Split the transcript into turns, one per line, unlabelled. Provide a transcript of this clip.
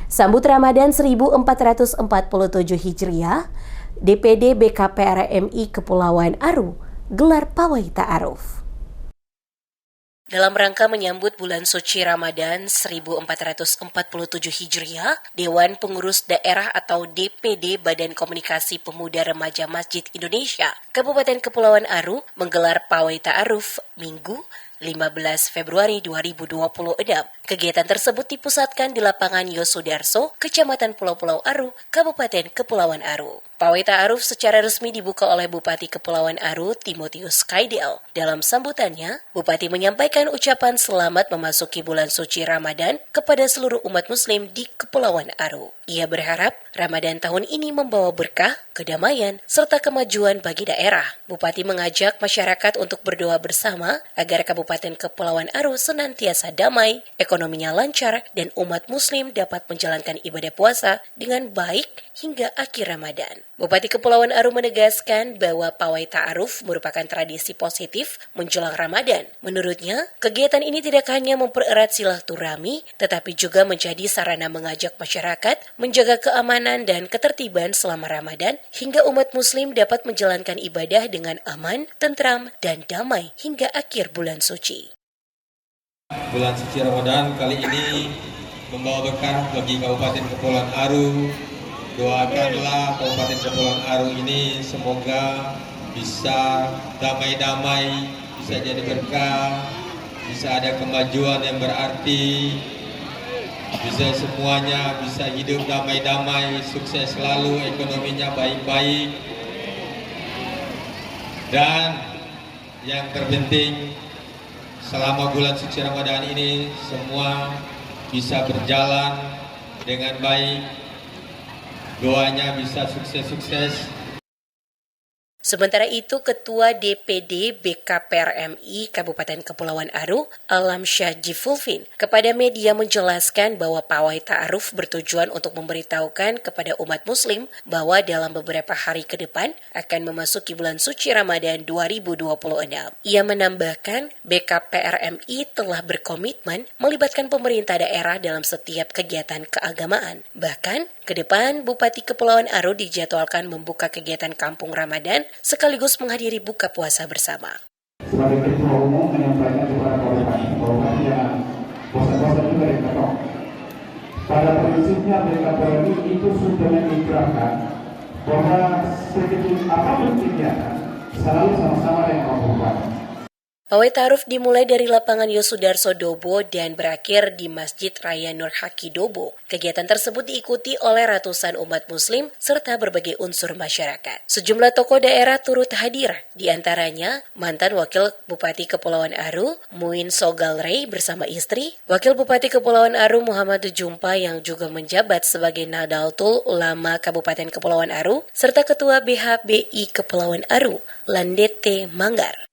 Sambut Ramadan 1447 Hijriah, DPD BKPRMI Kepulauan Aru gelar pawai ta'aruf. Dalam rangka menyambut bulan suci Ramadan 1447 Hijriah, Dewan Pengurus Daerah atau DPD Badan Komunikasi Pemuda Remaja Masjid Indonesia Kabupaten Kepulauan Aru menggelar pawai ta'aruf Minggu 15 Februari 2026. Kegiatan tersebut dipusatkan di lapangan Yosudarso, Kecamatan Pulau-Pulau Aru, Kabupaten Kepulauan Aru. Pawai ta'aruf secara resmi dibuka oleh Bupati Kepulauan Aru, Timotius Kaidel. Dalam sambutannya, Bupati menyampaikan ucapan selamat memasuki bulan suci Ramadan kepada seluruh umat muslim di Kepulauan Aru. Ia berharap Ramadan tahun ini membawa berkah, kedamaian, serta kemajuan bagi daerah. Bupati mengajak masyarakat untuk berdoa bersama agar Kabupaten Kepulauan Aru senantiasa damai, ekonominya lancar, dan umat muslim dapat menjalankan ibadah puasa dengan baik hingga akhir Ramadan. Bupati Kepulauan Aru menegaskan bahwa pawai ta'aruf merupakan tradisi positif menjelang Ramadan. Menurutnya, kegiatan ini tidak hanya mempererat silaturahmi, tetapi juga menjadi sarana mengajak masyarakat menjaga keamanan dan ketertiban selama Ramadan hingga umat muslim dapat menjalankan ibadah dengan aman, tentram, dan damai hingga akhir bulan suci.
Bulan suci Ramadan kali ini membawa berkah bagi Kabupaten Kepulauan Aru. Doakanlah Kabupaten Kepulauan Aru ini semoga bisa damai-damai, bisa jadi berkah, bisa ada kemajuan yang berarti, bisa semuanya bisa hidup damai-damai, sukses selalu, ekonominya baik-baik. Dan yang terpenting, selama bulan suci Ramadan ini semua bisa berjalan dengan baik, doanya bisa sukses-sukses.
Sementara itu, Ketua DPD BKPRMI Kabupaten Kepulauan Aru, Alamsyah Jifulfin, kepada media menjelaskan bahwa pawai ta'aruf bertujuan untuk memberitahukan kepada umat muslim bahwa dalam beberapa hari ke depan akan memasuki bulan suci Ramadan 2026. Ia menambahkan, BKPRMI telah berkomitmen melibatkan pemerintah daerah dalam setiap kegiatan keagamaan. Bahkan, ke depan, Bupati Kepulauan Aru dijadwalkan membuka kegiatan Kampung Ramadan sekaligus menghadiri buka puasa bersama.
Sebagai Ketua Umum menyampaikan kepada Bupati bahwa jangan bosan-bosan juga di Ketok. Pada prinsipnya BKPRMI itu sudah mengikrarkan bahwa sedikit apapun kegiatan selalu sama-sama dengan Kabupaten.
Pawai ta'aruf dimulai dari lapangan Yosudarso Dobo dan berakhir di Masjid Raya Nur Haki Dobo. Kegiatan tersebut diikuti oleh ratusan umat muslim serta berbagai unsur masyarakat. Sejumlah tokoh daerah turut hadir, di antaranya mantan Wakil Bupati Kepulauan Aru, Muin Sogalrey bersama istri, Wakil Bupati Kepulauan Aru Muhammad Jumpa yang juga menjabat sebagai Nahdlatul Ulama Kabupaten Kepulauan Aru, serta Ketua BHBI Kepulauan Aru, Landete Manggar.